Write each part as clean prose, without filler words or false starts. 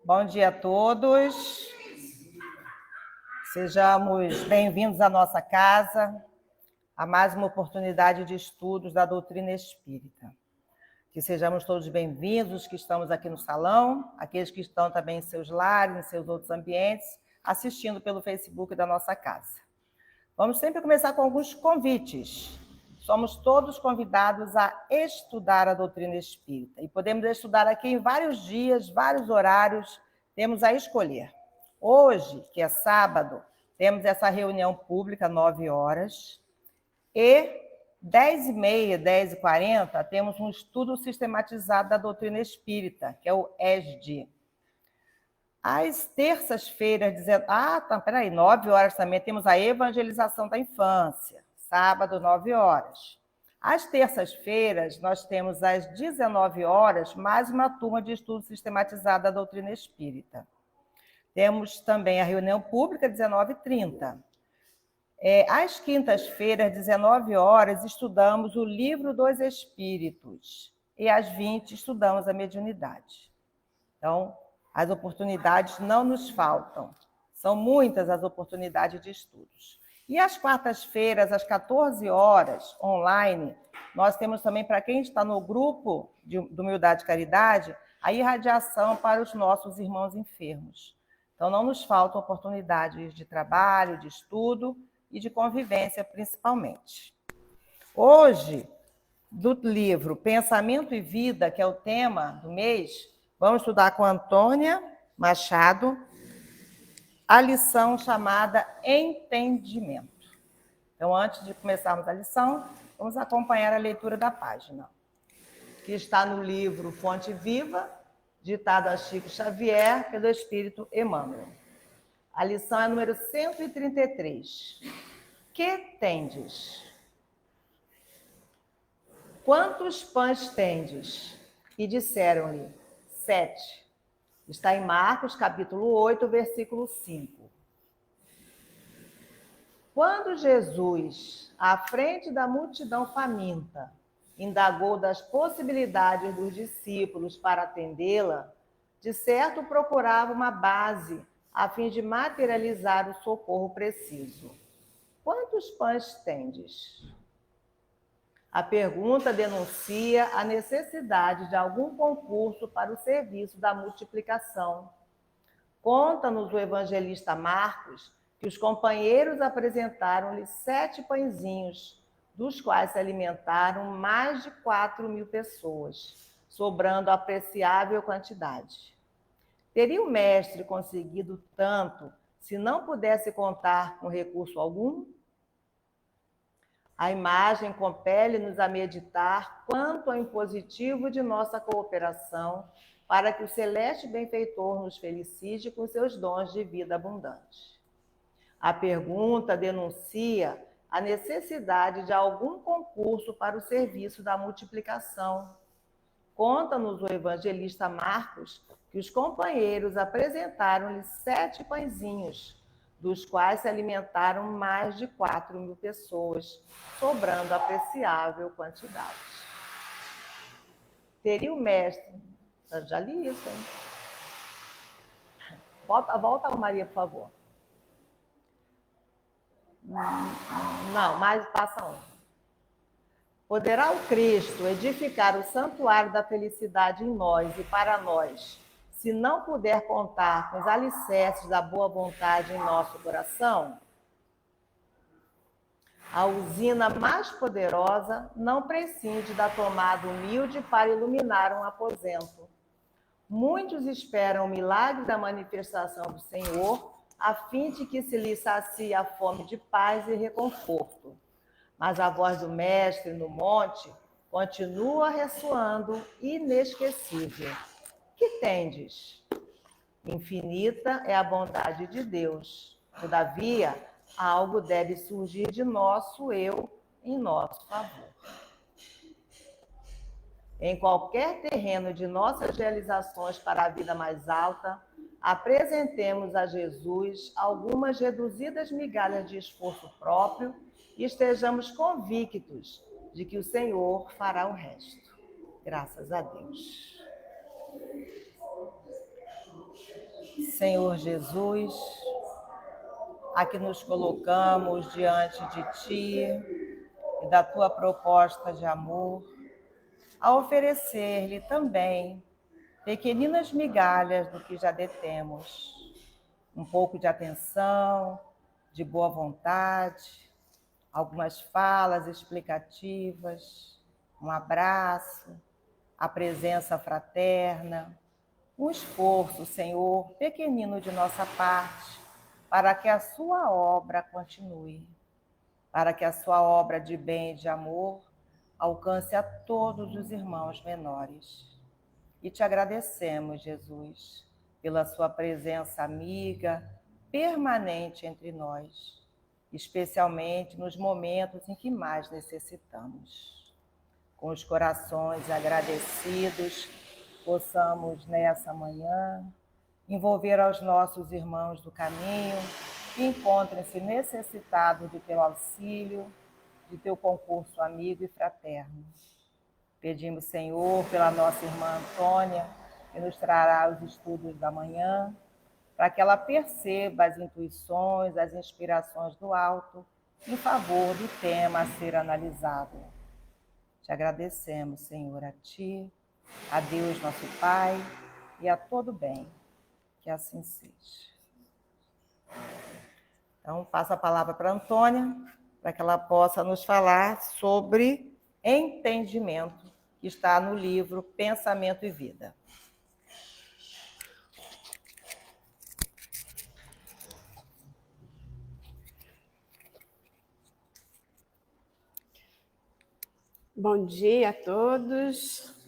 Bom dia a todos. Sejamos bem-vindos à nossa casa, a mais uma oportunidade de estudos da doutrina espírita. Que sejamos todos bem-vindos, que estamos aqui no salão, aqueles que estão também em seus lares, em seus outros ambientes, assistindo pelo Facebook da nossa casa. Vamos sempre começar com alguns convites. Somos todos convidados a estudar a doutrina espírita. E podemos estudar aqui em vários dias, vários horários, temos a escolher. Hoje, que é sábado, temos essa reunião pública, 9 horas. E 10h30, 10h40, temos um estudo sistematizado da doutrina espírita, que é o ESD. Às terças-feiras, 9 horas também, temos a evangelização da infância, sábado, 9 horas. Às terças-feiras, nós temos às 19 horas, mais uma turma de estudo sistematizado da doutrina espírita. Temos também a reunião pública, 19h30. Às quintas-feiras, 19 horas, estudamos o Livro dos Espíritos. E às 20, estudamos a mediunidade. Então, as oportunidades não nos faltam. São muitas as oportunidades de estudos. E às quartas-feiras, às 14 horas, online, nós temos também, para quem está no grupo do Humildade e Caridade, a irradiação para os nossos irmãos enfermos. Então, não nos faltam oportunidades de trabalho, de estudo e de convivência, principalmente. Hoje, do livro Pensamento e Vida, que é o tema do mês, vamos estudar com a Antônia Machado a lição chamada Entendimento. Então, antes de começarmos a lição, vamos acompanhar a leitura da página, que está no livro Fonte Viva, ditado a Chico Xavier pelo Espírito Emmanuel. A lição é número 133. Que tendes? Quantos pães tendes? E disseram-lhe, 7. Está em Marcos, capítulo 8, versículo 5. Quando Jesus, à frente da multidão faminta, indagou das possibilidades dos discípulos para atendê-la, de certo procurava uma base a fim de materializar o socorro preciso. Quantos pães tendes? A pergunta denuncia a necessidade de algum concurso para o serviço da multiplicação. Conta-nos o evangelista Marcos que os companheiros apresentaram-lhe 7 pãezinhos, dos quais se alimentaram mais de 4.000 pessoas, sobrando apreciável quantidade. Teria o mestre conseguido tanto se não pudesse contar com recurso algum? A imagem compele-nos a meditar quanto ao impositivo de nossa cooperação para que o celeste benfeitor nos felicite com seus dons de vida abundante. A pergunta denuncia a necessidade de algum concurso para o serviço da multiplicação. Conta-nos o evangelista Marcos que os companheiros apresentaram-lhe 7 pãezinhos, dos quais se alimentaram mais de 4.000 pessoas, sobrando apreciável quantidade. Teria o mestre... Eu já li isso, hein? Volta, Maria, por favor. Não, mas passa um. Poderá o Cristo edificar o santuário da felicidade em nós e para nós, se não puder contar com os alicerces da boa vontade em nosso coração? A usina mais poderosa não prescinde da tomada humilde para iluminar um aposento. Muitos esperam o milagre da manifestação do Senhor, a fim de que se lhe sacie a fome de paz e reconforto. Mas a voz do Mestre no monte continua ressoando inesquecível. Que tendes? Infinita é a bondade de Deus. Todavia, algo deve surgir de nosso eu em nosso favor. Em qualquer terreno de nossas realizações para a vida mais alta, apresentemos a Jesus algumas reduzidas migalhas de esforço próprio e estejamos convictos de que o Senhor fará o resto. Graças a Deus. Senhor Jesus, aqui nos colocamos diante de Ti e da Tua proposta de amor, a oferecer-lhe também pequeninas migalhas do que já detemos, um pouco de atenção, de boa vontade, algumas falas explicativas, um abraço, a presença fraterna, um esforço, Senhor, pequenino de nossa parte, para que a sua obra continue, para que a sua obra de bem e de amor alcance a todos os irmãos menores. E te agradecemos, Jesus, pela sua presença amiga, permanente entre nós, especialmente nos momentos em que mais necessitamos. Com os corações agradecidos, possamos nessa manhã envolver aos nossos irmãos do caminho que encontrem-se necessitados de teu auxílio, de teu concurso amigo e fraterno. Pedimos, Senhor, pela nossa irmã Antônia, que nos trará os estudos da manhã, para que ela perceba as intuições, as inspirações do alto em favor do tema a ser analisado. Te agradecemos, Senhor, a Ti, a Deus, nosso Pai, e a todo bem. Que assim seja. Então, passo a palavra para a Antônia, para que ela possa nos falar sobre entendimento, que está no livro Pensamento e Vida. Bom dia a todos.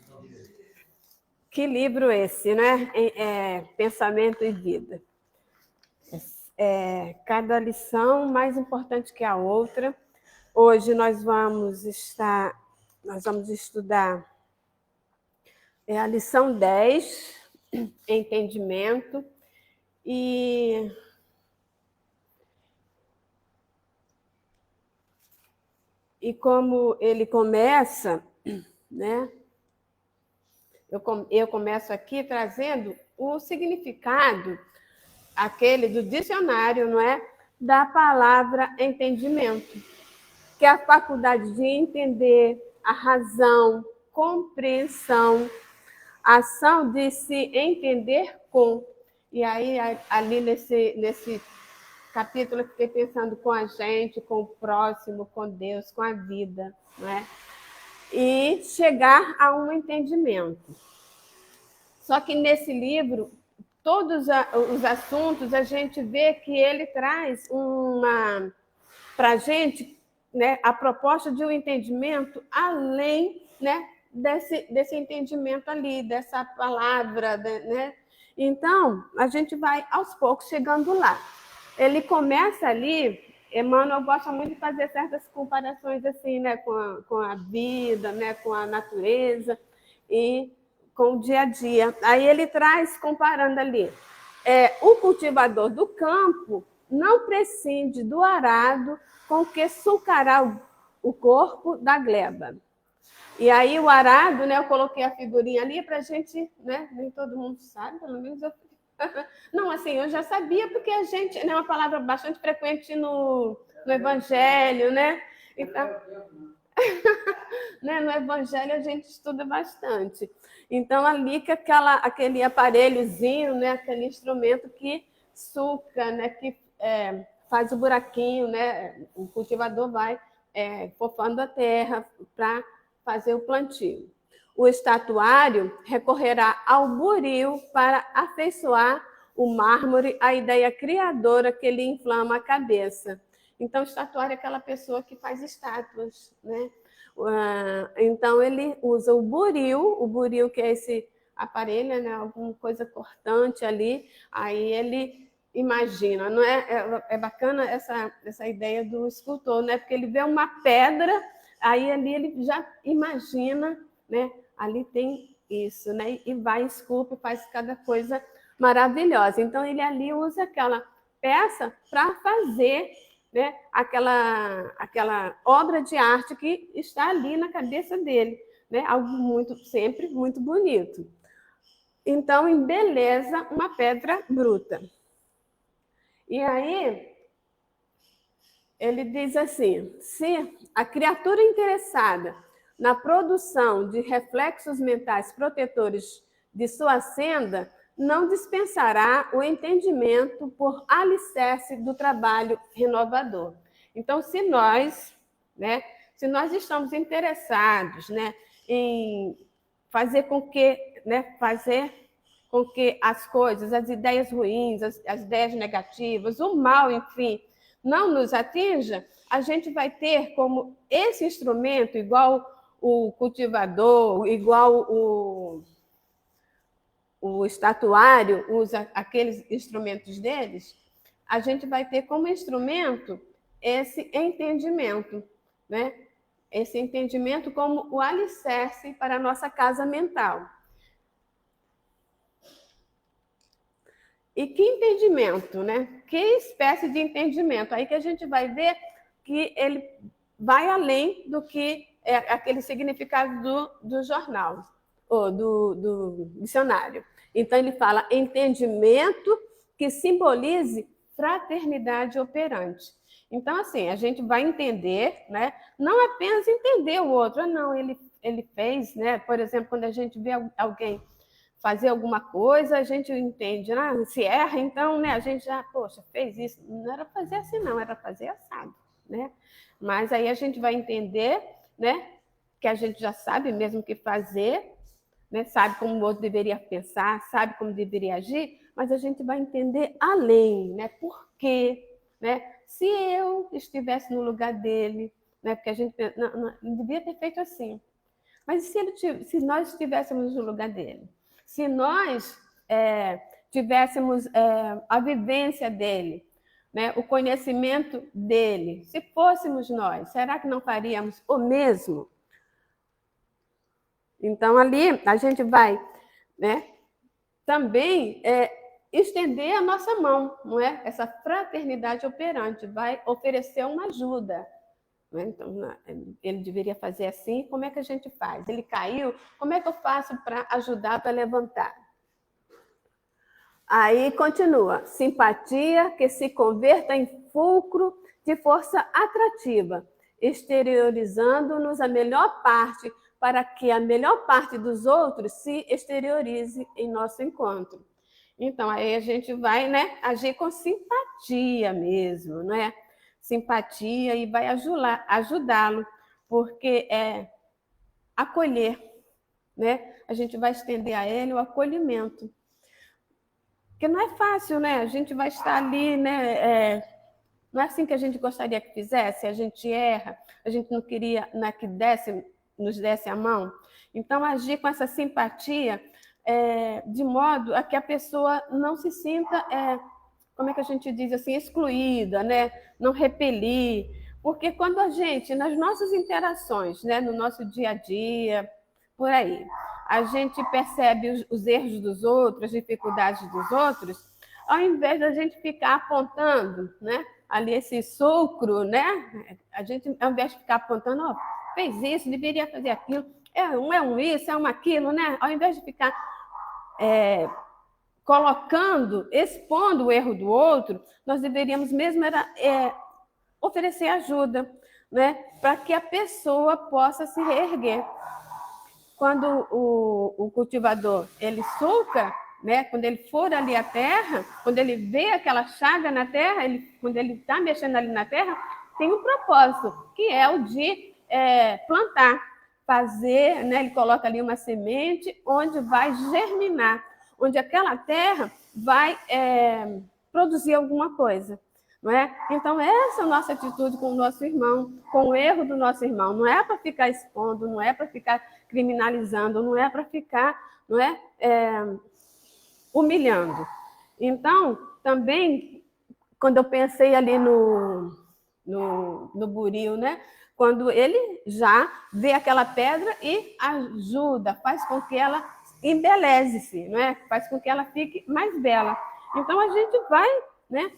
Que livro esse, né? Pensamento e Vida. Cada lição mais importante que a outra. Hoje nós vamos estudar a lição 10, entendimento, e como ele começa, né? Eu começo aqui trazendo o significado, aquele do dicionário, não é? Da palavra entendimento, que é a faculdade de entender, a razão, compreensão, ação de se entender com. E aí, ali nesse capítulo, eu fiquei pensando com a gente, com o próximo, com Deus, com a vida, não é? E chegar a um entendimento. Só que nesse livro, todos os assuntos, a gente vê que ele traz para a gente, né, a proposta de um entendimento além, né, desse entendimento ali, dessa palavra, né? Então, a gente vai aos poucos chegando lá. Ele começa ali, Emmanuel gosta muito de fazer certas comparações assim, né, com a vida, né, com a natureza e com o dia a dia. Aí ele traz, comparando ali, o cultivador do campo não prescinde do arado com que sulcará o corpo da gleba. E aí o arado, né, eu coloquei a figurinha ali para a gente, né, nem todo mundo sabe, pelo menos eu... Não, assim, eu já sabia, porque a gente, é uma palavra bastante frequente no Evangelho, né? Então, né, no Evangelho a gente estuda bastante. Então, ali que aquele aparelhozinho, né, aquele instrumento que suca, né, que faz o buraquinho, né, o cultivador vai fofando a terra para fazer o plantio. O estatuário recorrerá ao buril para afeiçoar o mármore à ideia criadora que lhe inflama a cabeça. Então, o estatuário é aquela pessoa que faz estátuas, né? Então, ele usa o buril que é esse aparelho, né? Alguma coisa cortante ali, aí ele imagina, não é bacana essa ideia do escultor, né? Porque ele vê uma pedra, aí ali ele já imagina, né? Ali tem isso, né? E vai, esculpe, faz cada coisa maravilhosa. Então, ele ali usa aquela peça para fazer, né, aquela obra de arte que está ali na cabeça dele, né? Algo sempre muito bonito. então embeleza uma pedra bruta. E aí, ele diz assim: se a criatura interessada na produção de reflexos mentais protetores de sua senda não dispensará o entendimento por alicerce do trabalho renovador. Então, se nós estamos interessados, né, em fazer com que as coisas, as ideias ruins, as ideias negativas, o mal, enfim, não nos atinja, a gente vai ter como esse instrumento, igual o cultivador, igual o estatuário usa aqueles instrumentos deles, a gente vai ter como instrumento esse entendimento, né? Esse entendimento como o alicerce para a nossa casa mental. E que entendimento, né? Que espécie de entendimento? Aí que a gente vai ver que ele vai além do que é aquele significado do jornal, ou do dicionário. Então, ele fala entendimento que simbolize fraternidade operante. Então, assim, a gente vai entender, né? Não apenas entender o outro, não, ele fez, né? Por exemplo, quando a gente vê alguém fazer alguma coisa, a gente entende, se erra, então, né, a gente já, poxa, fez isso, não era fazer assim, não, era fazer assado, né? Mas aí a gente vai entender, né, que a gente já sabe mesmo o que fazer, né, sabe como o outro deveria pensar, sabe como deveria agir, mas a gente vai entender além, né, por quê, né? Se eu estivesse no lugar dele, né, porque a gente não devia ter feito assim, mas se nós estivéssemos no lugar dele, se nós tivéssemos a vivência dele, né, o conhecimento dele, se fôssemos nós, será que não faríamos o mesmo? Então, ali a gente vai, né, também estender a nossa mão, não é? Essa fraternidade operante vai oferecer uma ajuda. Então, ele deveria fazer assim, como é que a gente faz? Ele caiu, como é que eu faço para ajudar, para levantar? Aí continua, simpatia que se converta em fulcro de força atrativa, exteriorizando-nos a melhor parte, para que a melhor parte dos outros se exteriorize em nosso encontro. Então, aí a gente vai, né, agir com simpatia mesmo, né? Simpatia e vai ajudá-lo, porque é acolher, né? A gente vai estender a ele o acolhimento. Porque não é fácil, né? A gente vai estar ali, né? Não é assim que a gente gostaria que fizesse, a gente erra, a gente não queria, né, que nos desse a mão. Então, agir com essa simpatia, de modo a que a pessoa não se sinta, como é que a gente diz assim, excluída, né? Não repelir. Porque quando a gente, nas nossas interações, né, no nosso dia a dia, por aí, a gente percebe os erros dos outros, as dificuldades dos outros, ao invés da gente ficar apontando, né, ali esse sucro, né, a gente, ao invés de ficar apontando, fez isso, deveria fazer aquilo, é um isso, é um aquilo, né, ao invés de ficar colocando, expondo o erro do outro, nós deveríamos mesmo oferecer ajuda, né, para que a pessoa possa se reerguer. Quando o cultivador ele sulca, né, quando ele fura ali a terra, quando ele vê aquela chaga na terra, quando ele está mexendo ali na terra, tem um propósito, que é o de plantar, fazer, né, ele coloca ali uma semente onde vai germinar, onde aquela terra vai produzir alguma coisa. Não é? Então, essa é a nossa atitude com o nosso irmão, com o erro do nosso irmão. Não é para ficar expondo, não é para ficar criminalizando, não é para ficar humilhando. Então, também, quando eu pensei ali no buril, né? Quando ele já vê aquela pedra e ajuda, faz com que ela embeleze-se, não é? Faz com que ela fique mais bela. Então, a gente vai, né,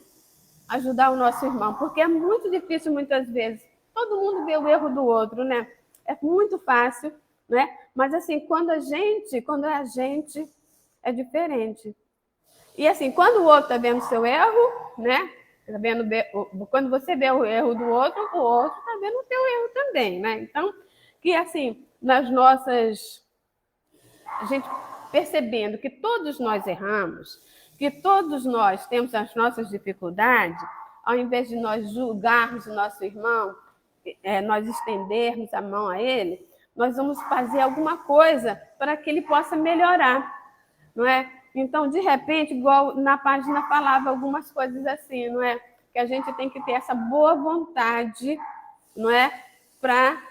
ajudar o nosso irmão, porque é muito difícil muitas vezes. Todo mundo vê o erro do outro, né? É muito fácil, né? Mas assim, quando a gente é diferente. E assim, quando o outro está vendo seu erro, né? Tá vendo, quando você vê o erro do outro, o outro está vendo o seu erro também, né? Então, que assim, nas nossas... A gente percebendo que todos nós erramos, que todos nós temos as nossas dificuldades, ao invés de nós julgarmos o nosso irmão, nós estendermos a mão a ele, nós vamos fazer alguma coisa para que ele possa melhorar, não é? Então, de repente, igual na página falava algumas coisas assim, não é? Que a gente tem que ter essa boa vontade, não é? Para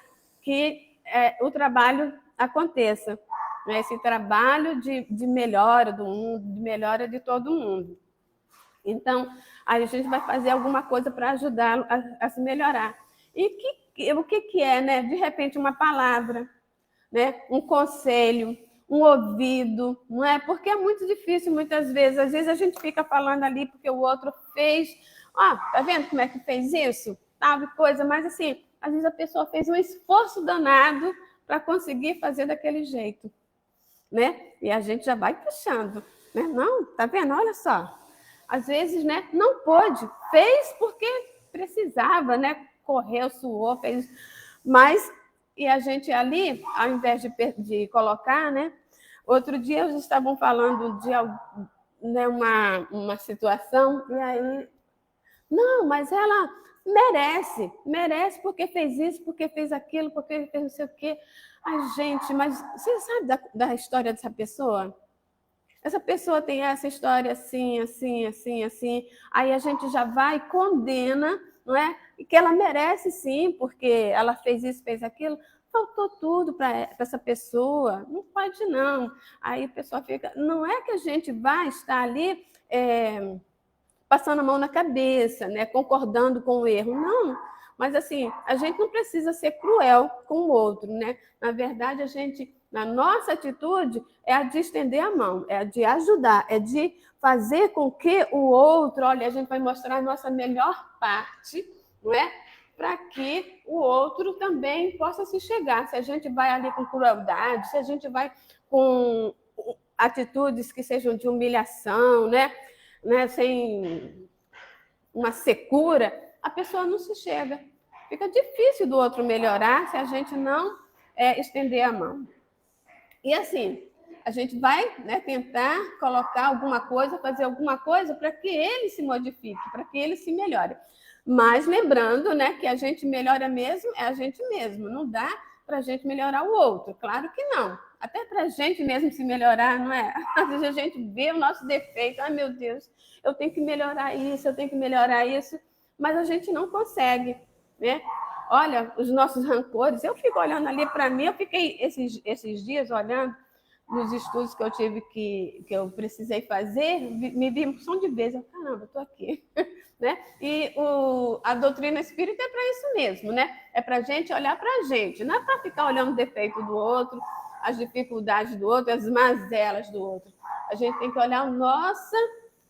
que o trabalho aconteça. Né? Esse trabalho de melhora do mundo, de melhora de todo mundo. Então, a gente vai fazer alguma coisa para ajudá-lo a se melhorar. E o que é, né? De repente, uma palavra, né? Um conselho, um ouvido, não é? Porque é muito difícil muitas vezes. Às vezes a gente fica falando ali porque o outro fez. Tá vendo como é que fez isso? Sabe, coisa, mas assim, às vezes a pessoa fez um esforço danado para conseguir fazer daquele jeito, né? E a gente já vai puxando, né? Não, tá vendo? Olha só. Às vezes, né? Não pôde, fez porque precisava, né? Correu, suou, fez, mas e a gente ali, ao invés de colocar, né? Outro dia eles estavam falando de, né, uma situação, e aí, não, mas ela merece porque fez isso, porque fez aquilo, porque fez não sei o quê. Ai, gente, mas você sabe da história dessa pessoa? Essa pessoa tem essa história assim, assim, assim, assim. Aí a gente já vai e condena, não é? E que ela merece sim, porque ela fez isso, fez aquilo. Faltou tudo para essa pessoa. Não pode, não. Aí a pessoa fica... Não é que a gente vai estar ali passando a mão na cabeça, né? Concordando com o erro. Não. Mas, assim, a gente não precisa ser cruel com o outro, né? Na verdade, a gente... Na nossa atitude é a de estender a mão, é a de ajudar, é de fazer com que o outro, olha, a gente vai mostrar a nossa melhor parte, não é? Para que o outro também possa se chegar. Se a gente vai ali com crueldade, se a gente vai com atitudes que sejam de humilhação, né? Sem uma secura, a pessoa não se chega. Fica difícil do outro melhorar se a gente não estender a mão. E assim, a gente vai, né, tentar colocar alguma coisa, fazer alguma coisa para que ele se modifique, para que ele se melhore. Mas lembrando, né, que a gente melhora mesmo é a gente mesmo. Não dá para a gente melhorar o outro. Claro que não. Até para a gente mesmo se melhorar, não é? Às vezes a gente vê o nosso defeito. Ai, meu Deus, eu tenho que melhorar isso, eu tenho que melhorar isso. Mas a gente não consegue, né? Olha, os nossos rancores, eu fico olhando ali para mim, eu fiquei esses dias olhando nos estudos que eu tive que eu precisei fazer, me vi um som de vez, caramba, estou aqui. Né? E a doutrina espírita é para isso mesmo, né? É para a gente olhar para a gente, não é para ficar olhando o defeito do outro, as dificuldades do outro, as mazelas do outro. A gente tem que olhar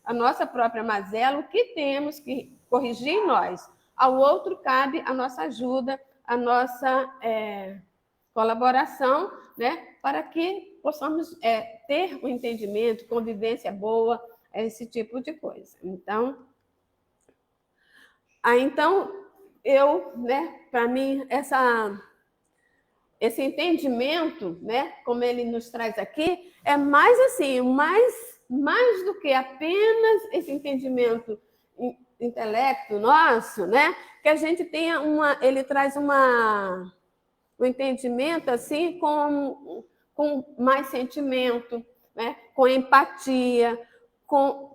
a nossa própria mazela, o que temos que corrigir em nós. Ao outro cabe a nossa ajuda, a nossa colaboração, né, para que possamos ter um entendimento, convivência boa, esse tipo de coisa. Então, né, para mim, esse entendimento, né, como ele nos traz aqui, é mais assim, mais do que apenas esse entendimento intelecto nosso, né? Que a gente tenha ele traz um entendimento assim com mais sentimento, né? Com empatia,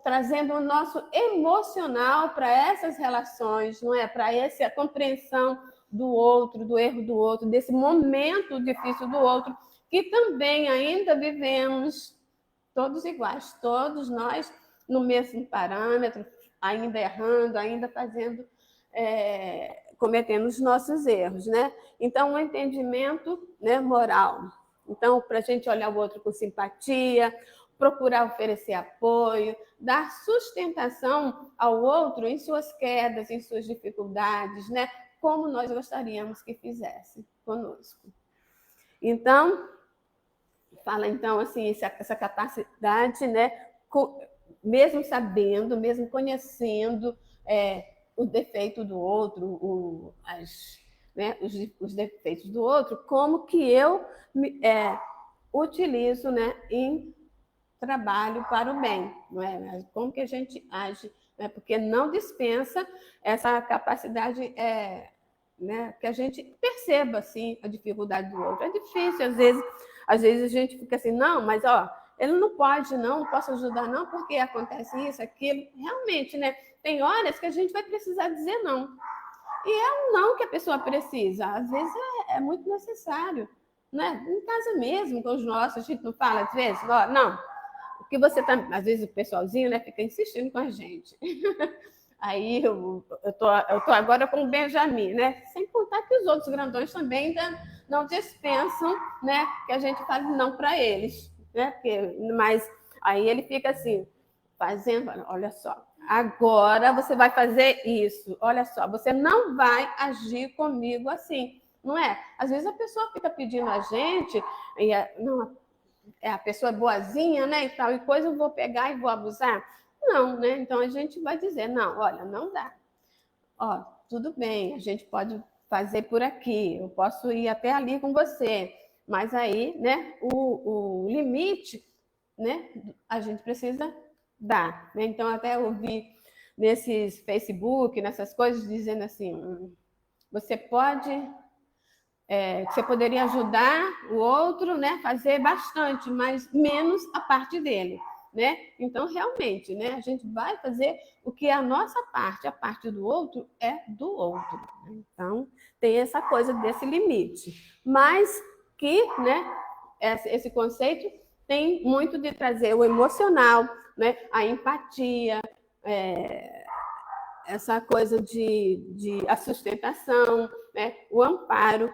trazendo o nosso emocional para essas relações, não é? Para essa compreensão do outro, do erro do outro, desse momento difícil do outro, que também ainda vivemos todos iguais, todos nós no mesmo parâmetro, ainda errando, ainda fazendo, cometendo os nossos erros, né? Então, o entendimento, né, moral. Então, para a gente olhar o outro com simpatia, procurar oferecer apoio, dar sustentação ao outro em suas quedas, em suas dificuldades, né? Como nós gostaríamos que fizesse conosco. Então, fala, então, assim, essa capacidade, né, mesmo sabendo, mesmo conhecendo o defeito do outro, né, os defeitos do outro, como que eu utilizo, né, em trabalho para o bem, não é? Como que a gente age, né? Porque não dispensa essa capacidade, né, que a gente perceba assim a dificuldade do outro. É difícil, às vezes a gente fica assim, não, mas ó, ele não pode, não posso ajudar, não, porque acontece isso, aquilo. Realmente, né? Tem horas que a gente vai precisar dizer não. E é um não que a pessoa precisa. Às vezes é muito necessário, né? Em casa mesmo, com os nossos, a gente não fala às vezes, ó, não. Porque você tá, às vezes o pessoalzinho, né, fica insistindo com a gente. Aí eu tô agora com o Benjamin, né? Sem contar que os outros grandões também ainda não dispensam, né, que a gente fale não para eles, né? Mas aí ele fica assim, fazendo, olha só, agora você vai fazer isso, olha só, você não vai agir comigo assim, não é? Às vezes a pessoa fica pedindo a gente, e não, a pessoa é boazinha, né, e tal, e coisa eu vou pegar e vou abusar? Não, né? Então a gente vai dizer, não, olha, não dá. Ó, tudo bem, a gente pode fazer por aqui, eu posso ir até ali com você, mas aí, né, o limite, né, a gente precisa dar, né? Então até eu vi nesses Facebook, nessas coisas, dizendo assim, você poderia ajudar o outro, né, fazer bastante, mas menos a parte dele, né? Então, realmente, né, a gente vai fazer o que é a nossa parte, a parte do outro é do outro. Então, tem essa coisa desse limite. Mas que, né, esse conceito tem muito de trazer o emocional, né, a empatia, essa coisa de a sustentação, né, o amparo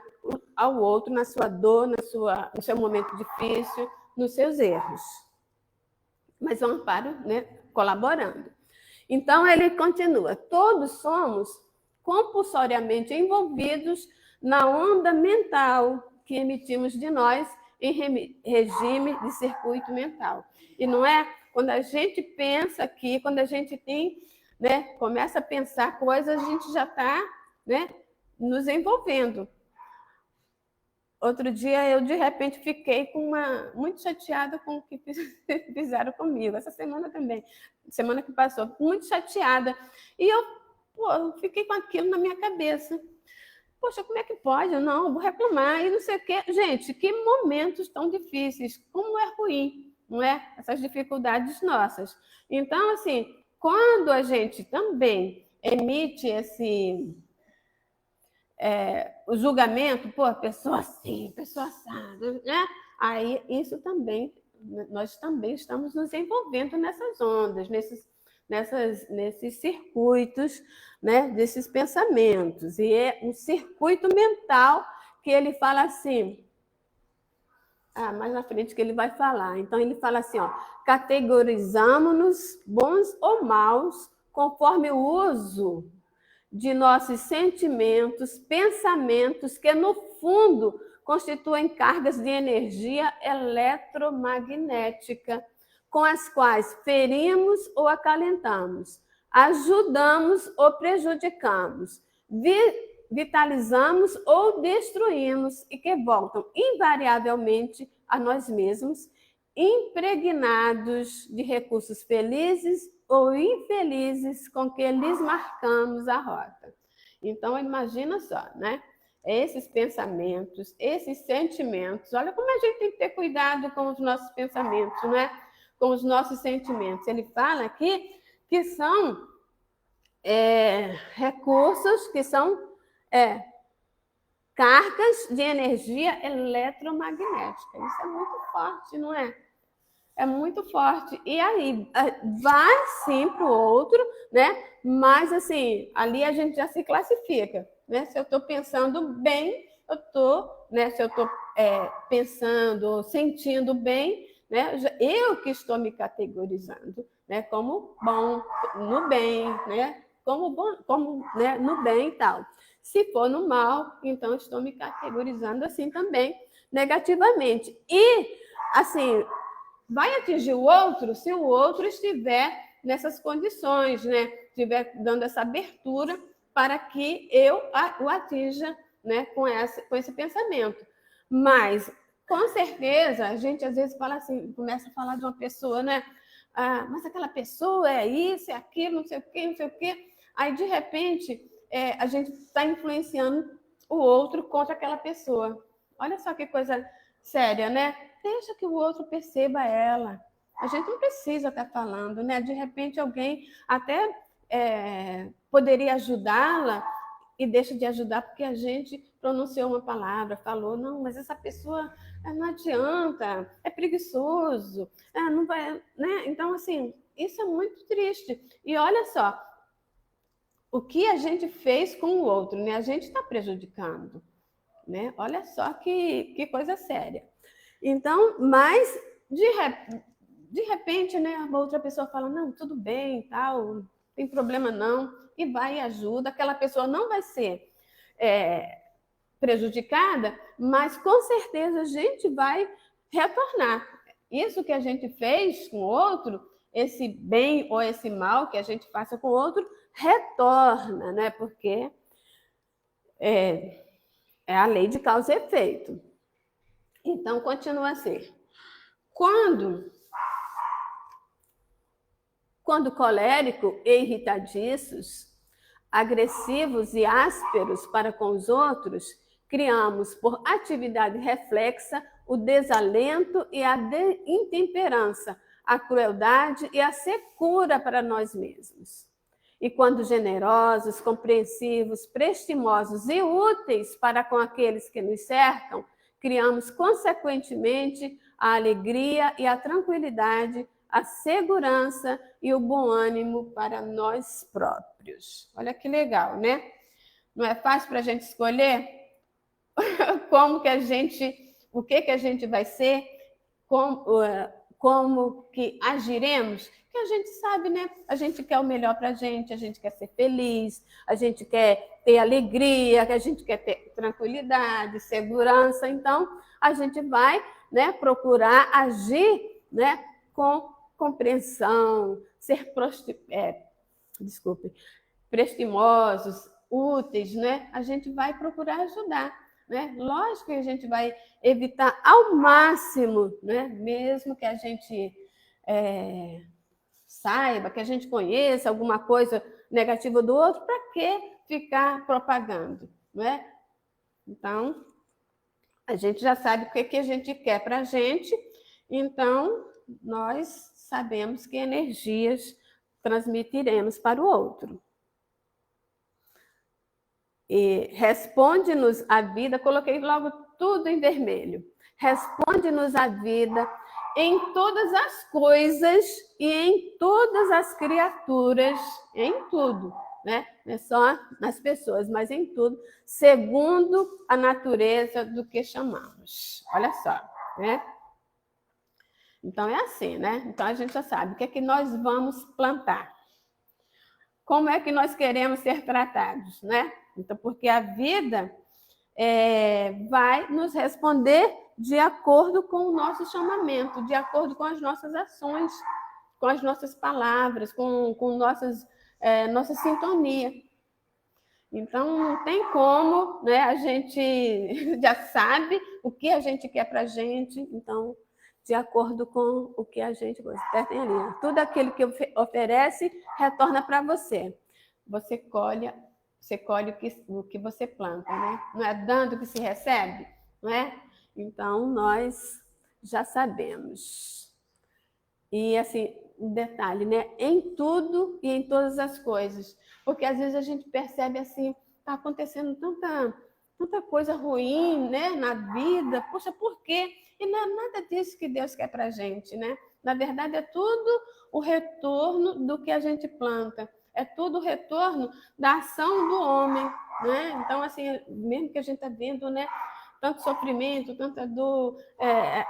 ao outro na sua dor, no seu momento difícil, nos seus erros. Mas o amparo, né, colaborando. Então, ele continua: todos somos compulsoriamente envolvidos na onda mental que emitimos de nós em regime de circuito mental. E não é quando a gente pensa aqui, quando a gente tem, né, começa a pensar coisas, a gente já está, né, nos envolvendo. Outro dia eu de repente fiquei muito chateada com o que fizeram comigo. Essa semana também, semana que passou, muito chateada. E eu fiquei com aquilo na minha cabeça. Poxa, como é que pode? Eu não, vou reclamar e não sei o quê. Gente, que momentos tão difíceis. Como é ruim, não é? Essas dificuldades nossas. Então, assim, quando a gente também emite o julgamento, pô, pessoa assim, pessoa assada, né? Aí isso também, nós também estamos nos envolvendo nessas ondas, nesses circuitos, né, desses pensamentos. E é um circuito mental que ele fala assim, mais na frente que ele vai falar. Então ele fala assim, ó, categorizamos-nos bons ou maus conforme o uso de nossos sentimentos, pensamentos, que no fundo constituem cargas de energia eletromagnética, com as quais ferimos ou acalentamos, ajudamos ou prejudicamos, vitalizamos ou destruímos e que voltam invariavelmente a nós mesmos, impregnados de recursos felizes ou infelizes com que lhes marcamos a rota. Então, imagina só, né? Esses pensamentos, esses sentimentos, olha como a gente tem que ter cuidado com os nossos pensamentos, né? Com os nossos sentimentos. Ele fala aqui que são recursos, que são cargas de energia eletromagnética. Isso é muito forte, não é? É muito forte. E aí, vai sim para o outro, né? Mas, assim, ali a gente já se classifica, né? Se eu estou pensando bem, né? Se eu estou pensando, sentindo bem, né? Eu que estou me categorizando, né? Como bom, no bem, né? Né? No bem e tal. Se for no mal, então estou me categorizando assim também, negativamente. E assim, vai atingir o outro se o outro estiver nessas condições, né? Estiver dando essa abertura para que eu o atinja, né? Com esse pensamento. Mas, com certeza, a gente às vezes fala assim, começa a falar de uma pessoa, né? Ah, mas aquela pessoa é isso, é aquilo, não sei o quê, não sei o quê. Aí, de repente, a gente está influenciando o outro contra aquela pessoa. Olha só que coisa séria, né? Deixa que o outro perceba ela. A gente não precisa estar falando, né? De repente, alguém até poderia ajudá-la e deixa de ajudar porque a gente pronunciou uma palavra, falou, não, mas essa pessoa não adianta, é preguiçoso, não vai, né? Então, assim, isso é muito triste. E olha só, o que a gente fez com o outro, né? A gente está prejudicando, né? Olha só que coisa séria. Então, mas de repente, né, a outra pessoa fala, não, tudo bem, tal, não tem problema não, e vai e ajuda, aquela pessoa não vai ser prejudicada, mas com certeza a gente vai retornar. Isso que a gente fez com o outro, esse bem ou esse mal que a gente faça com o outro, retorna, né? Porque é a lei de causa e efeito. Então, continua assim. Quando colérico e irritadiços, agressivos e ásperos para com os outros, criamos por atividade reflexa o desalento e a intemperança, a crueldade e a secura para nós mesmos. E quando generosos, compreensivos, prestimosos e úteis para com aqueles que nos cercam, criamos consequentemente a alegria e a tranquilidade, a segurança e o bom ânimo para nós próprios. Olha que legal, né? Não é fácil para a gente escolher como que a gente, o que a gente vai ser, como que agiremos, que a gente sabe, né? A gente quer o melhor para a gente quer ser feliz, a gente quer ter alegria, a gente quer ter tranquilidade, segurança. Então, a gente vai, né, procurar agir, né, com compreensão, ser prestimosos, úteis, né? A gente vai procurar ajudar, né? Lógico que a gente vai evitar ao máximo, né? Mesmo que a gente saiba, que a gente conheça alguma coisa negativa do outro, para que ficar propagando, né? Então, a gente já sabe o que a gente quer para a gente, então nós sabemos que energias transmitiremos para o outro. E responde-nos a vida, coloquei logo tudo em vermelho. Responde-nos a vida em todas as coisas e em todas as criaturas, em tudo, né? Não é só nas pessoas, mas em tudo, segundo a natureza do que chamamos. Olha só, né? Então, é assim, né? Então, a gente já sabe o que é que nós vamos plantar. Como é que nós queremos ser tratados, né? Então, porque a vida vai nos responder de acordo com o nosso chamamento, de acordo com as nossas ações, com as nossas palavras, com nossa sintonia. Então, não tem como, né? A gente já sabe o que a gente quer para a gente, então, de acordo com o que a gente gosta. Apertem ali. Tudo aquilo que oferece retorna para você. Você colhe o que você planta, né? Não é dando que se recebe, não é? Então, nós já sabemos. E, assim, um detalhe, né? Em tudo e em todas as coisas. Porque, às vezes, a gente percebe, assim, está acontecendo tanta coisa ruim, né, na vida. Poxa, por quê? E não é nada disso que Deus quer para a gente, né? Na verdade, é tudo o retorno do que a gente planta. É tudo o retorno da ação do homem, né? Então, assim, mesmo que a gente está vendo, né, tanto sofrimento, tanta dor,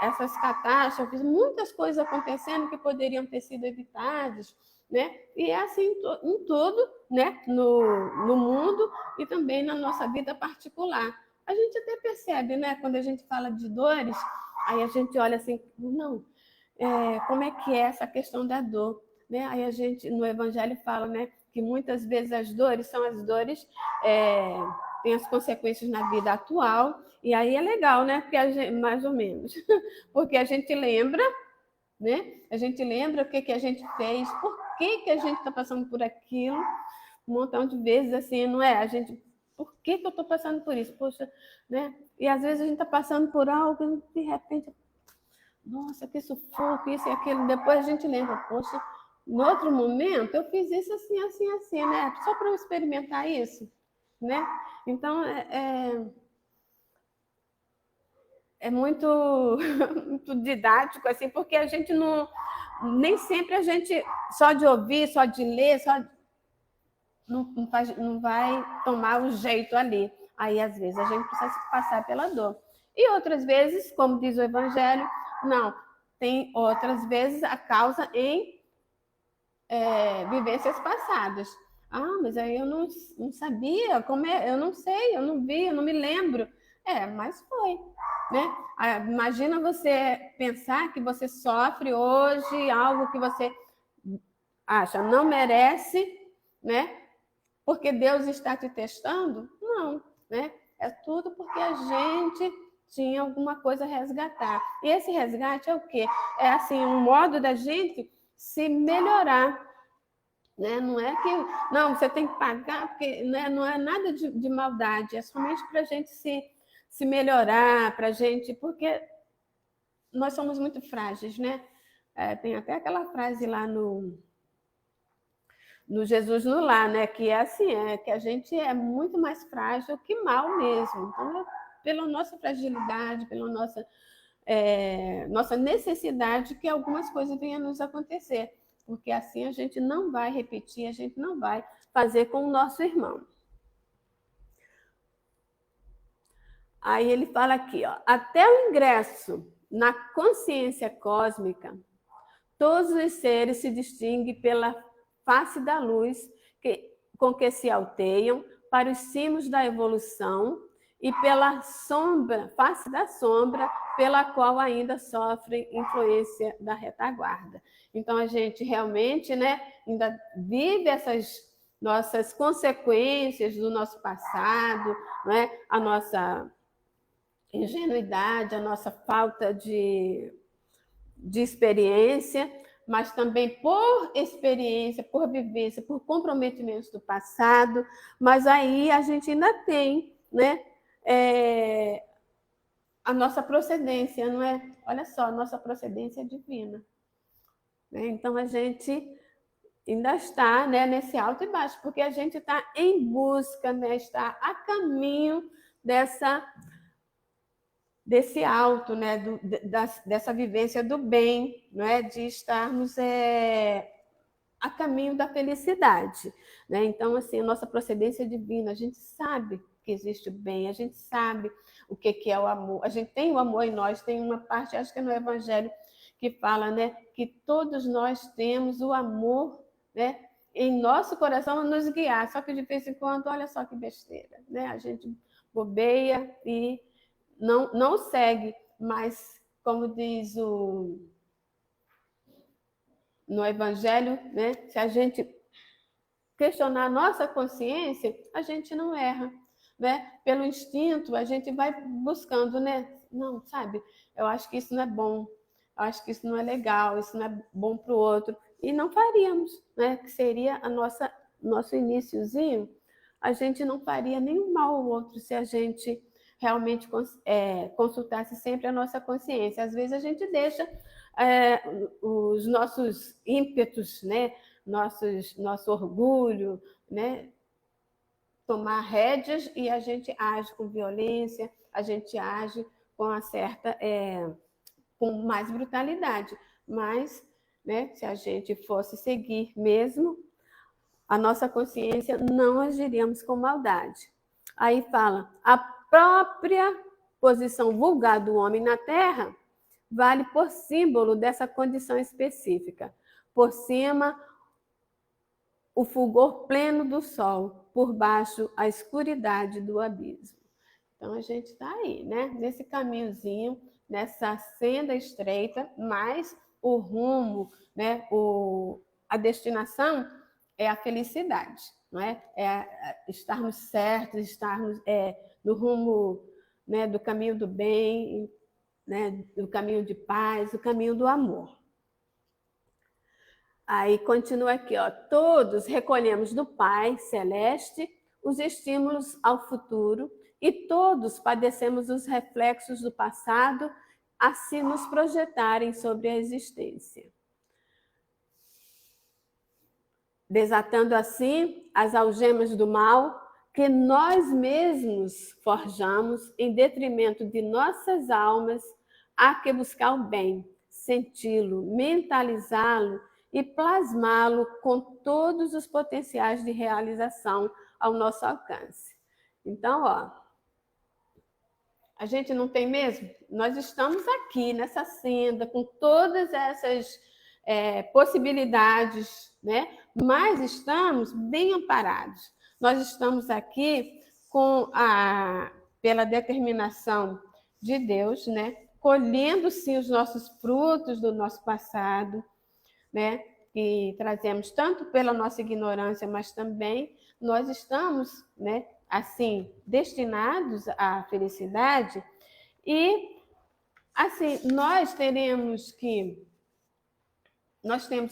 essas catástrofes, muitas coisas acontecendo que poderiam ter sido evitadas, né? E é assim em tudo, né? No mundo e também na nossa vida particular. A gente até percebe, né, quando a gente fala de dores, Aí a gente olha assim, não, como é que é essa questão da dor? Né? Aí a gente, no Evangelho, fala, né, que muitas vezes as dores são as dores, tem as consequências na vida atual, e aí é legal, né? Porque a gente, mais ou menos, porque a gente lembra, né? A gente lembra o que a gente fez, por que a gente está passando por aquilo, um montão de vezes, assim, não é? A gente, por que eu estou passando por isso? Poxa, né? E às vezes a gente está passando por algo e de repente, nossa, que sufoco, isso e aquilo. Depois a gente lembra, poxa, no outro momento eu fiz isso assim, assim, assim, né? Só para eu experimentar isso, né? Então, é muito, muito didático, assim, porque a gente não... Nem sempre a gente, só de ouvir, só de ler, não vai tomar o jeito ali. Aí, às vezes, a gente precisa passar pela dor. E outras vezes, como diz o Evangelho, não. Tem outras vezes a causa em vivências passadas. Ah, mas aí eu não sabia, como é, eu não sei, eu não vi, eu não me lembro. Mas foi, né? Imagina você pensar que você sofre hoje algo que você acha não merece, né? Porque Deus está te testando? Não, né? É tudo porque a gente tinha alguma coisa a resgatar. E esse resgate é o quê? É assim, um modo da gente se melhorar, né? Não é que não, você tem que pagar, porque, né, não é nada de maldade, é somente para a gente se melhorar, para a gente, porque nós somos muito frágeis, né? Tem até aquela frase lá no Jesus no Lar, né? Que é assim, que a gente é muito mais frágil que mal mesmo. Então, pela nossa fragilidade, pela nossa necessidade que algumas coisas venham a nos acontecer, porque assim a gente não vai repetir, a gente não vai fazer com o nosso irmão. Aí ele fala aqui, ó, até o ingresso na consciência cósmica, todos os seres se distinguem pela face da luz com que se alteiam para os cimos da evolução e pela face da sombra, pela qual ainda sofrem influência da retaguarda. Então, a gente realmente, né, ainda vive essas nossas consequências do nosso passado, né, a nossa ingenuidade, a nossa falta de experiência, mas também por experiência, por vivência, por comprometimentos do passado, mas aí a gente ainda tem, né, a nossa procedência, não é? Olha só, a nossa procedência é divina. Né? Então a gente ainda está, né, nesse alto e baixo, porque a gente está em busca, né, está a caminho desse alto, né, dessa vivência do bem, né, de estarmos a caminho da felicidade. Né? Então, assim, a nossa procedência é divina, a gente sabe que existe o bem, a gente sabe o que é o amor, a gente tem o amor em nós, tem uma parte, acho que é no Evangelho, que fala, né, que todos nós temos o amor, né, em nosso coração a nos guiar, só que de vez em quando, olha só que besteira, né, a gente bobeia e não segue, mas como diz no Evangelho, né? Se a gente questionar a nossa consciência, a gente não erra, né? Pelo instinto, a gente vai buscando, né? Não, sabe? Eu acho que isso não é bom, eu acho que isso não é legal, isso não é bom para o outro, e não faríamos, né? Que seria nosso iniciozinho, a gente não faria nenhum mal ao outro se a gente realmente consultasse sempre a nossa consciência. Às vezes a gente deixa os nossos ímpetos, né? Nosso orgulho, né? Tomar rédeas e a gente age com violência, a gente age com com mais brutalidade. Mas, né, se a gente fosse seguir mesmo a nossa consciência, não agiríamos com maldade. Aí fala, a própria posição vulgar do homem na Terra vale por símbolo dessa condição específica. Por cima, o fulgor pleno do sol, por baixo, a escuridade do abismo. Então, a gente está aí, né? Nesse caminhozinho, nessa senda estreita, mas o rumo, né, a destinação é a felicidade, não é? Estarmos certos, estarmos no rumo, né, do caminho do bem, né, do caminho de paz, do caminho do amor. Aí continua aqui, ó, todos recolhemos do Pai Celeste os estímulos ao futuro e todos padecemos os reflexos do passado a se nos projetarem sobre a existência. Desatando assim as algemas do mal que nós mesmos forjamos em detrimento de nossas almas, há que buscar o bem, senti-lo, mentalizá-lo e plasmá-lo com todos os potenciais de realização ao nosso alcance. Então, ó, a gente não tem mesmo? Nós estamos aqui nessa senda com todas essas possibilidades, né? Mas estamos bem amparados. Nós estamos aqui pela determinação de Deus, né? Colhendo sim os nossos frutos do nosso passado, né? Que trazemos tanto pela nossa ignorância, mas também nós estamos, né? Assim, destinados à felicidade e assim nós temos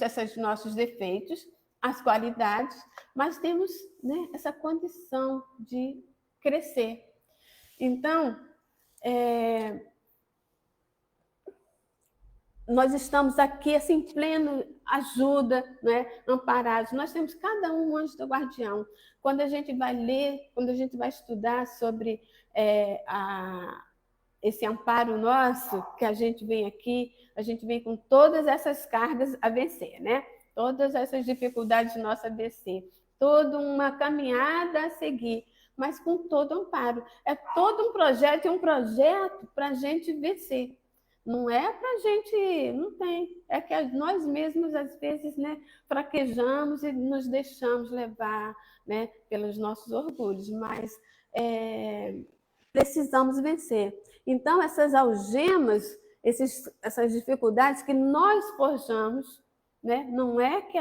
esses nossos defeitos, as qualidades, mas temos, né, essa condição de crescer. Então, nós estamos aqui assim, em pleno ajuda, né, amparados. Nós temos cada um anjo do guardião. Quando a gente vai ler, quando a gente vai estudar sobre esse amparo nosso, que a gente vem aqui, a gente vem com todas essas cargas a vencer, né? Todas essas dificuldades nossas a vencer, toda uma caminhada a seguir, mas com todo amparo. É todo um projeto para a gente vencer. Não é para a gente, não tem. É que nós mesmos, às vezes, né, fraquejamos e nos deixamos levar, né, pelos nossos orgulhos, mas precisamos vencer. Então, essas algemas, essas dificuldades que nós forjamos, né? Não é que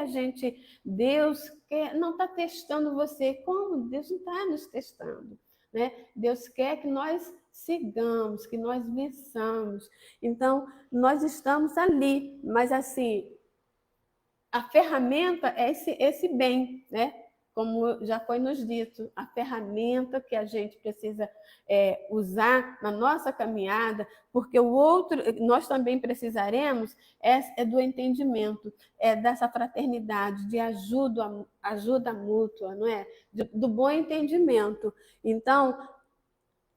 Deus não está testando você. Como? Deus não está nos testando, né? Deus quer que nós sigamos, que nós vençamos. Então, nós estamos ali, mas assim, a ferramenta é esse bem, né? Como já foi nos dito, a ferramenta que a gente precisa usar na nossa caminhada, porque o outro, nós também precisaremos, é do entendimento, é dessa fraternidade, de ajuda mútua, não é? Do bom entendimento. Então,